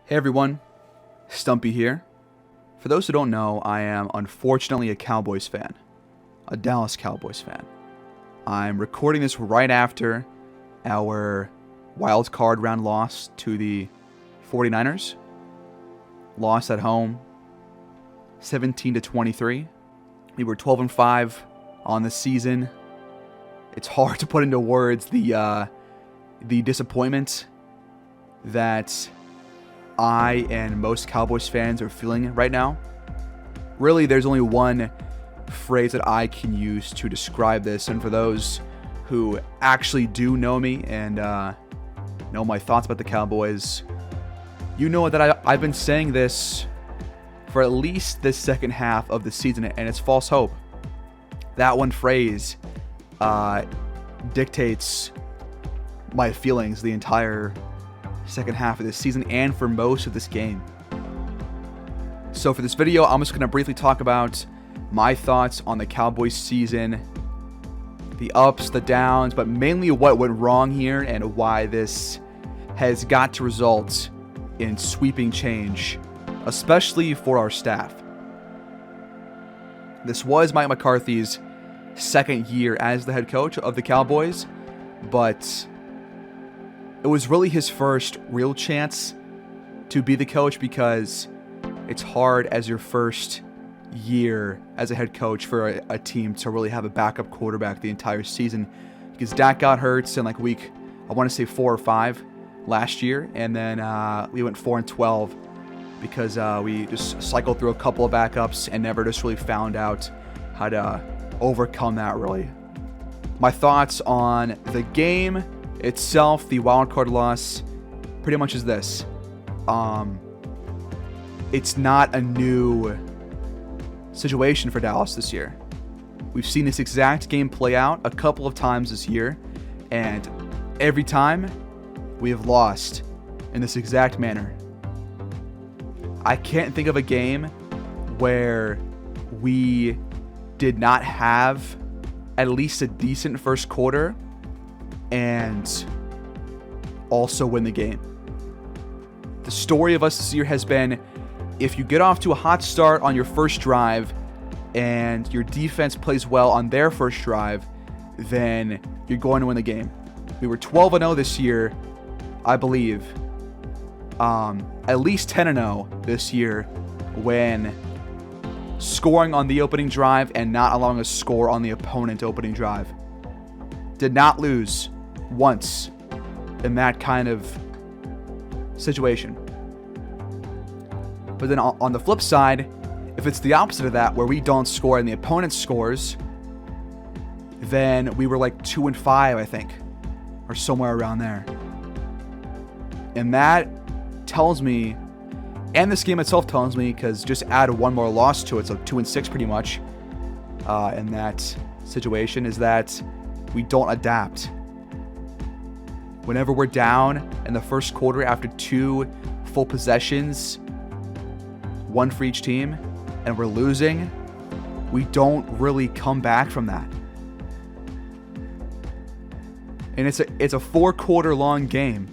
Hey everyone, Stumpy here. For those who don't know, I am unfortunately a Cowboys fan. A Dallas Cowboys fan. I'm recording this right after our wild card round loss to the 49ers. Lost at home, 17-23. We were 12-5 on the season. It's hard to put into words the disappointment that I and most Cowboys fans are feeling right now. Really, there's only one phrase that I can use to describe this, and for those who actually do know me and know my thoughts about the Cowboys, you know that I've been saying this for at least this second half of the season, and it's false hope. That one phrase dictates my feelings the entire second half of this season and for most of this game. So for this video, I'm just going to briefly talk about my thoughts on the Cowboys season, the ups, the downs, but mainly what went wrong here and why this has got to result in sweeping change, especially for our staff. This was Mike McCarthy's second year as the head coach of the Cowboys, but it was really his first real chance to be the coach, because it's hard as your first year as a head coach for a team to really have a backup quarterback the entire season, because Dak got hurt in like week, I want to say 4 or 5 last year, and then we went 4-12 because we just cycled through a couple of backups and never just really found out how to overcome that really. My thoughts on the game itself, the wildcard loss, pretty much is this. It's not a new situation for Dallas this year. We've seen this exact game play out a couple of times this year, and every time we have lost in this exact manner. I can't think of a game where we did not have at least a decent first quarter and also win the game. The story of us this year has been, if you get off to a hot start on your first drive and your defense plays well on their first drive, then you're going to win the game. We were 12-0 this year, I believe. At least 10-0 this year when scoring on the opening drive and not allowing a score on the opponent opening drive. Did not lose once in that kind of situation. But then on the flip side, if it's the opposite of that, where we don't score and the opponent scores, then we were like 2-5, I think, or somewhere around there. And that tells me, and this game itself tells me, because just add one more loss to it, so 2-6 pretty much, in that situation, is that we don't adapt. Whenever we're down in the first quarter after 2 full possessions, 1 for each team, and we're losing, we don't really come back from that. And it's a 4-quarter long game,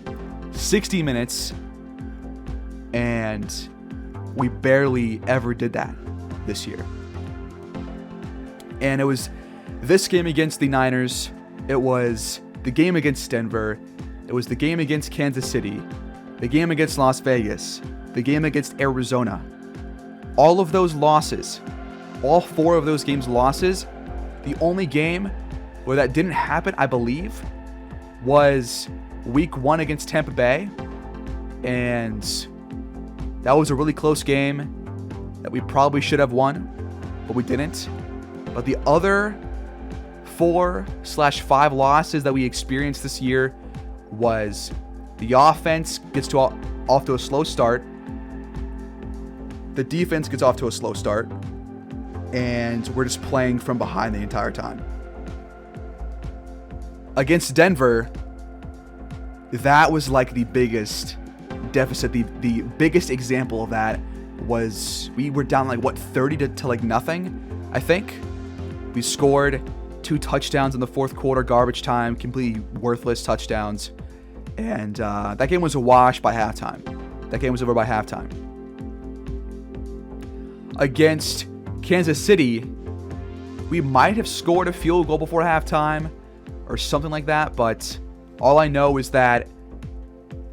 60 minutes, and we barely ever did that this year. And it was this game against the Niners, it was the game against Denver, it was the game against Kansas City, the game against Las Vegas, the game against Arizona. All of those losses, all 4 of those games losses, the only game where that didn't happen, I believe, was week 1 against Tampa Bay. And that was a really close game that we probably should have won, but we didn't. But the other 4/5 losses that we experienced this year was the offense gets off to a slow start, the defense gets off to a slow start, and we're just playing from behind the entire time. Against Denver, that was like the biggest deficit. The biggest example of that was we were down like 30 to like nothing, I think. We scored 2 touchdowns in the fourth quarter, garbage time, completely worthless touchdowns, and that game was a wash by halftime. That game was over by halftime. Against Kansas City, we might have scored a field goal before halftime or something like that, but all I know is that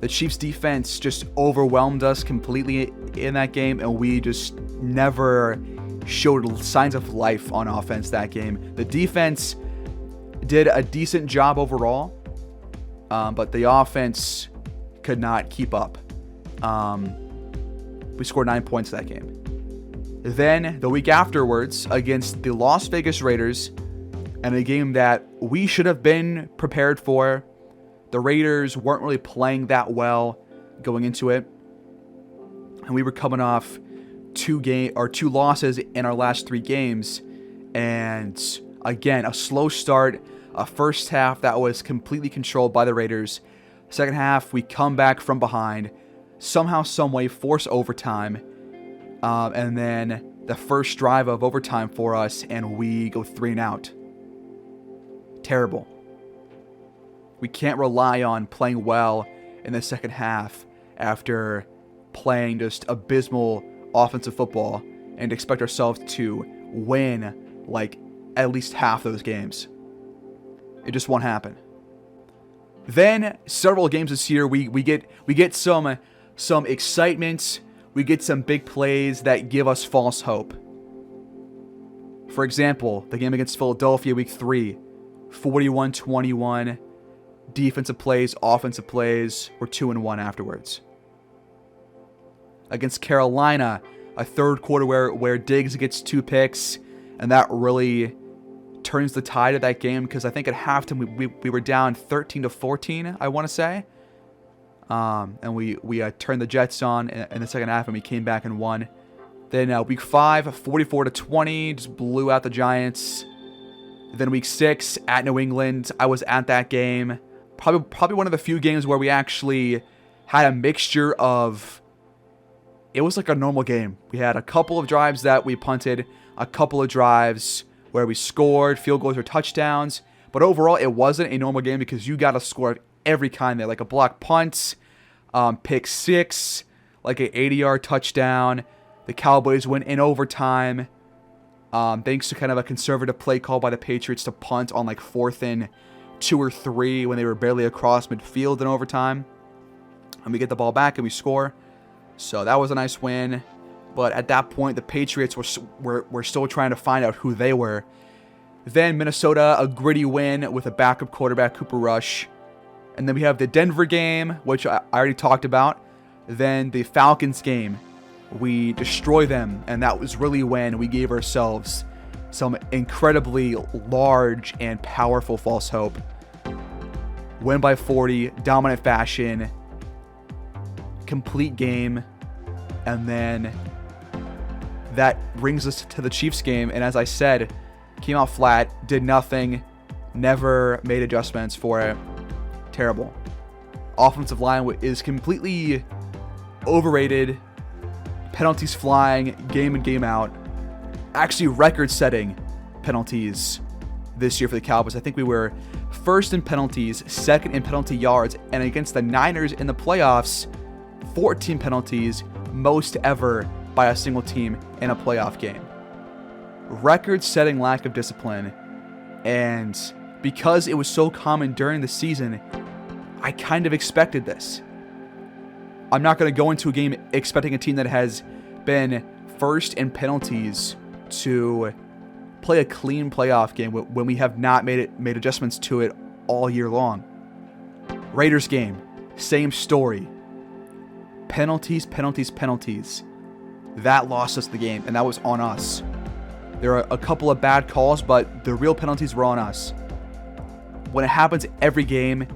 the Chiefs defense just overwhelmed us completely in that game, and we just never showed signs of life on offense that game. The defense did a decent job overall, but the offense could not keep up. We scored 9 points that game. Then the week afterwards, against the Las Vegas Raiders, and a game that we should have been prepared for. The Raiders weren't really playing that well going into it, and we were coming off two losses in our last 3 games, and again, a slow start, a first half that was completely controlled by the Raiders. Second half, we come back from behind, somehow, someway force overtime, and then the first drive of overtime for us, and we go 3 and out. Terrible. We can't rely on playing well in the second half after playing just abysmal offensive football and expect ourselves to win like at least half those games. It just won't happen. Then several games this year, we get some excitement. We get some big plays that give us false hope. For example, the game against Philadelphia week 3, 41-21. Defensive plays, offensive plays. We're 2-1 afterwards. Against Carolina, a third quarter where Diggs gets 2 picks, and that really turns the tide of that game, because I think at halftime we were down 13-14, I want to say. And we turned the Jets on in the second half, and we came back and won. Then week 5, 44-20, just blew out the Giants. Then week 6 at New England, I was at that game. Probably one of the few games where we actually had a mixture of, it was like a normal game. We had a couple of drives that we punted, a couple of drives where we scored, field goals or touchdowns. But overall, it wasn't a normal game because you got to score of every kind there, like a block punt, pick 6, like an 80-yard touchdown. The Cowboys went in overtime, thanks to kind of a conservative play call by the Patriots to punt on like 4th and 2 or 3 when they were barely across midfield in overtime. And we get the ball back and we score. So that was a nice win. But at that point, the Patriots were still trying to find out who they were. Then Minnesota, a gritty win with a backup quarterback, Cooper Rush. And then we have the Denver game, which I already talked about. Then the Falcons game. We destroy them, and that was really when we gave ourselves some incredibly large and powerful false hope. Win by 40, dominant fashion, complete game, and then that brings us to the Chiefs game, and as I said, came out flat, did nothing, never made adjustments for it. Terrible. Offensive line is completely overrated. Penalties flying, game in, game out. Actually, record-setting penalties this year for the Cowboys. I think we were first in penalties, second in penalty yards, and against the Niners in the playoffs, 14 penalties, most ever by a single team in a playoff game. Record-setting lack of discipline, and because it was so common during the season, I kind of expected this. I'm not going to go into a game expecting a team that has been first in penalties to play a clean playoff game when we have not made adjustments to it all year long. Raiders game, same story. Penalties. That lost us the game, and that was on us. There are a couple of bad calls, but the real penalties were on us. When it happens every game,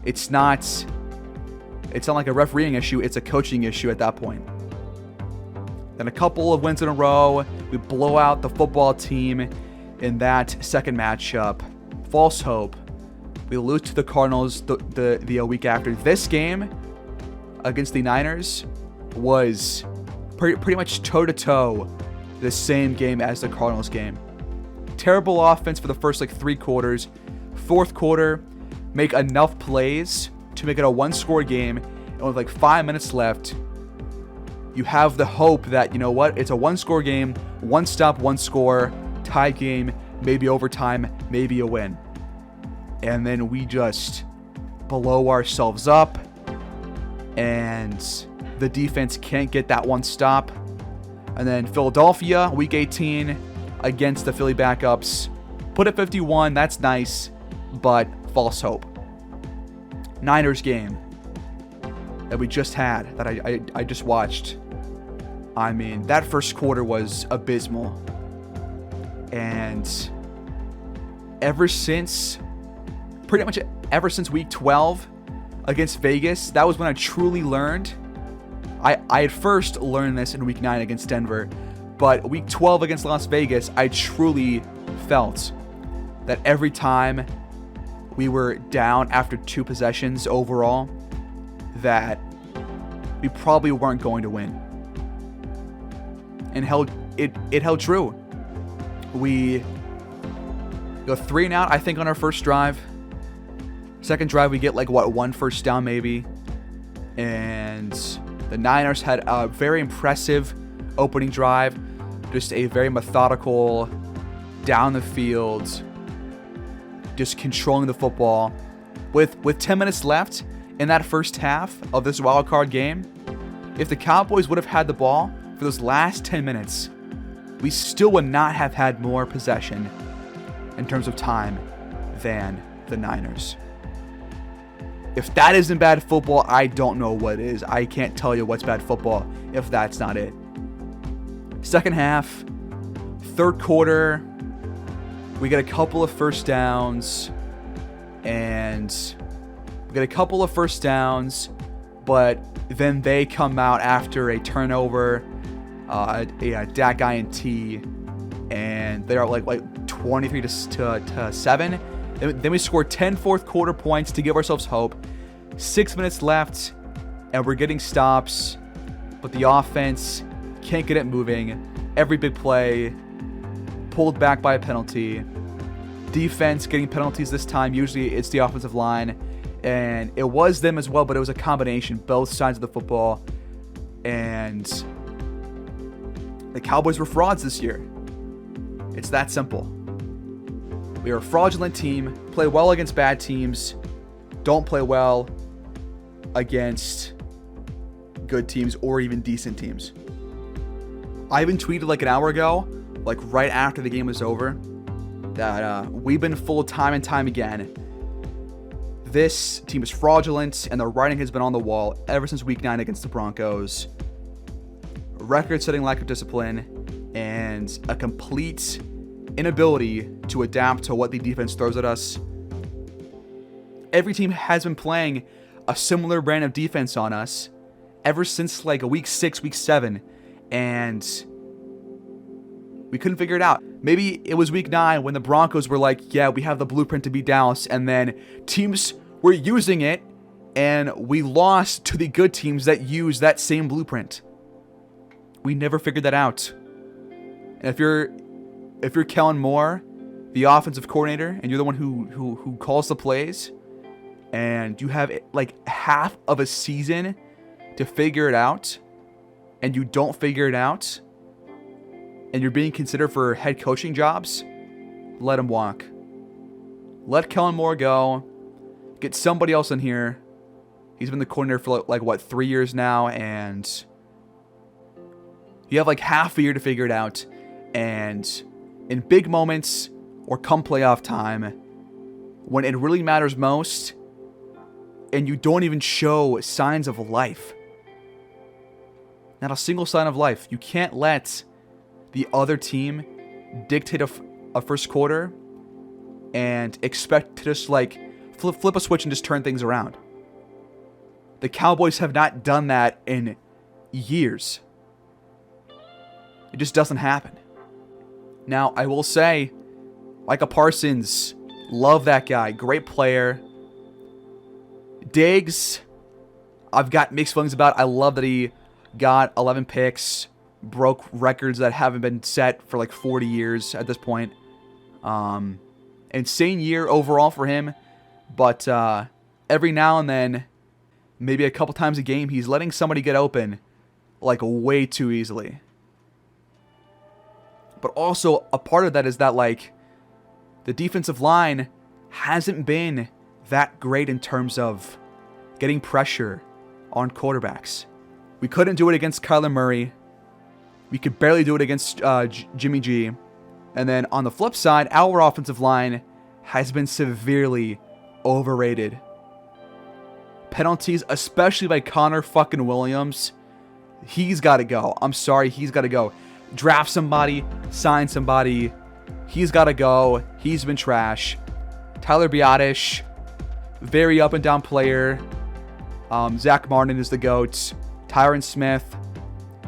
it's not like a refereeing issue, it's a coaching issue at that point. Then a couple of wins in a row, we blow out the football team in that second matchup. False hope. We lose to the Cardinals the week after. This game against the Niners was pretty much toe-to-toe the same game as the Cardinals game. Terrible offense for the first 3 quarters. Fourth quarter, make enough plays to make it a 1-score game, and with 5 minutes left, you have the hope that, you know what, it's a one-score game, one stop, one score, tie game, maybe overtime, maybe a win. And then we just blow ourselves up, and the defense can't get that one stop. And then Philadelphia, week 18, against the Philly backups, put at 51, that's nice, but false hope. Niners game that we just had, that I just watched. I mean, that first quarter was abysmal. And pretty much ever since week 12 against Vegas, that was when I truly learned. I had first learned this in week 9 against Denver, but week 12 against Las Vegas, I truly felt that every time we were down after 2 possessions overall, that we probably weren't going to win. And it held true. We go 3 and out, I think, on our first drive. Second drive, we get one first down maybe. And the Niners had a very impressive opening drive. Just a very methodical, down the field, just controlling the football. With 10 minutes left in that first half of this wild card game, if the Cowboys would have had the ball for those last 10 minutes, we still would not have had more possession in terms of time than the Niners. If that isn't bad football, I don't know what is. I can't tell you what's bad football if that's not it. Second half, third quarter, we get a couple of first downs, but then they come out after a turnover, a Dak INT, and they're like 23 to 7. Then we score 10 fourth quarter points to give ourselves hope. 6 minutes left, and we're getting stops, but the offense can't get it moving. Every big play pulled back by a penalty. Defense getting penalties this time. Usually it's the offensive line, and it was them as well, but it was a combination, both sides of the football. And the Cowboys were frauds this year. It's that simple. We are a fraudulent team, play well against bad teams, don't play well against good teams or even decent teams. I even tweeted an hour ago, right after the game was over, that we've been fooled time and time again. This team is fraudulent, and the writing has been on the wall ever since week 9 against the Broncos. Record-setting lack of discipline and a complete inability to adapt to what the defense throws at us. Every team has been playing a similar brand of defense on us ever since a week 6, week 7, and we couldn't figure it out. Maybe it was week 9 when the Broncos were like, yeah, we have the blueprint to beat Dallas, and then teams were using it, and we lost to the good teams that use that same blueprint. We never figured that out. And if you're Kellen Moore, the offensive coordinator, and you're the one who calls the plays, and you have half of a season to figure it out, and you don't figure it out, and you're being considered for head coaching jobs, let him walk. Let Kellen Moore go. Get somebody else in here. He's been the coordinator for 3 years now, and you have half a year to figure it out. And in big moments or come playoff time, when it really matters most, and you don't even show signs of life, not a single sign of life, you can't let the other team dictate a first quarter and expect to just flip a switch and just turn things around. The Cowboys have not done that in years. It just doesn't happen. Now, I will say, Micah Parsons, love that guy. Great player. Diggs, I've got mixed feelings about. I love that he got 11 picks, broke records that haven't been set for 40 years at this point. Insane year overall for him, but every now and then, maybe a couple times a game, he's letting somebody get open like way too easily. But also a part of that is that like the defensive line hasn't been that great in terms of getting pressure on quarterbacks. We couldn't do it against Kyler Murray. We could barely do it against Jimmy G. And then on the flip side, our offensive line has been severely overrated. Penalties, especially by Connor fucking Williams. He's got to go. I'm sorry, he's got to go. Draft somebody, sign somebody. He's got to go. He's been trash. Tyler Biotish, very up and down player. Zach Martin is the GOAT. Tyron Smith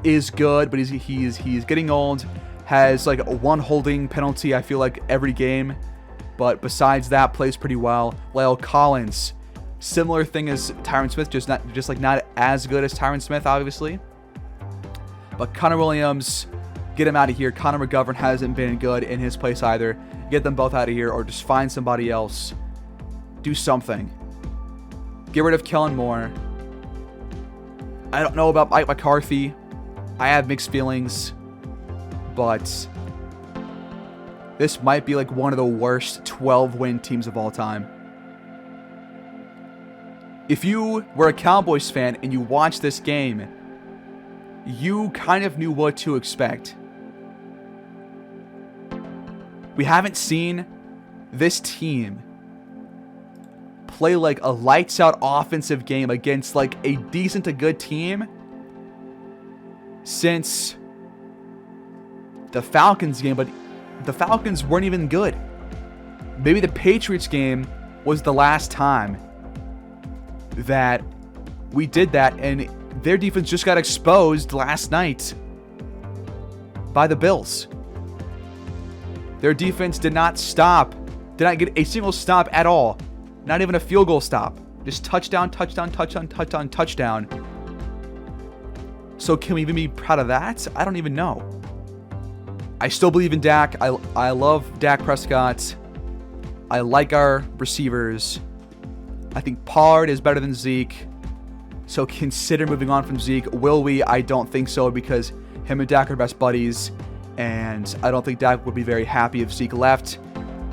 is good, but he's getting old. Has like one holding penalty, I feel like, every game. But besides that, plays pretty well. Lyle Collins, similar thing as Tyron Smith, just not as good as Tyron Smith, obviously. But Connor Williams, get him out of here. Connor McGovern hasn't been good in his place either. Get them both out of here, or just find somebody else. Do something. Get rid of Kellen Moore. I don't know about Mike McCarthy. I have mixed feelings. But this might be like one of the worst 12-win teams of all time. If you were a Cowboys fan and you watched this game, you kind of knew what to expect. We haven't seen this team play like a lights-out offensive game against like a decent to good team since the Falcons game, but the Falcons weren't even good. Maybe the Patriots game was the last time that we did that, and their defense just got exposed last night by the Bills. Their defense did not get a single stop at all. Not even a field goal stop. Just touchdown. So can we even be proud of that? I don't even know. I still believe in Dak. I love Dak Prescott. I like our receivers. I think Pollard is better than Zeke. So consider moving on from Zeke. Will we? I don't think so, because him and Dak are best buddies. And I don't think Dak would be very happy if Zeke left.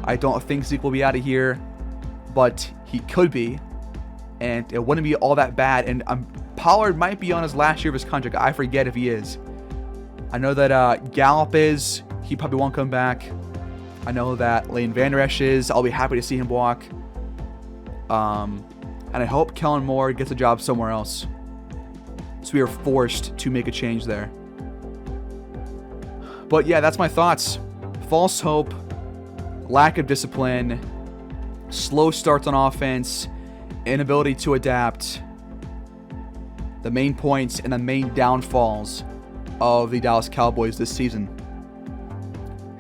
I don't think Zeke will be out of here, but he could be. And it wouldn't be all that bad. And Pollard might be on his last year of his contract. I forget if he is. I know that Gallup is. He probably won't come back. I know that Lane Vander Esch is. I'll be happy to see him walk. And I hope Kellen Moore gets a job somewhere else. So we are forced to make a change there. But yeah, that's my thoughts. False hope, lack of discipline, slow starts on offense, inability to adapt. The main points and the main downfalls of the Dallas Cowboys this season.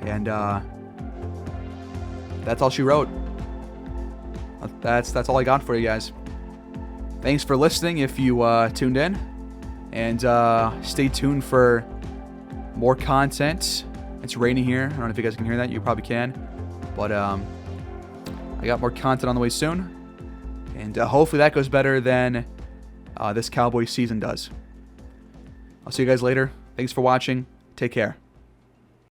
And that's all she wrote. That's all I got for you guys. Thanks for listening if you tuned in. And stay tuned for more content. It's raining here. I don't know if you guys can hear that. You probably can. But I got more content on the way soon. And hopefully that goes better than this Cowboys season does. I'll see you guys later. Thanks for watching. Take care.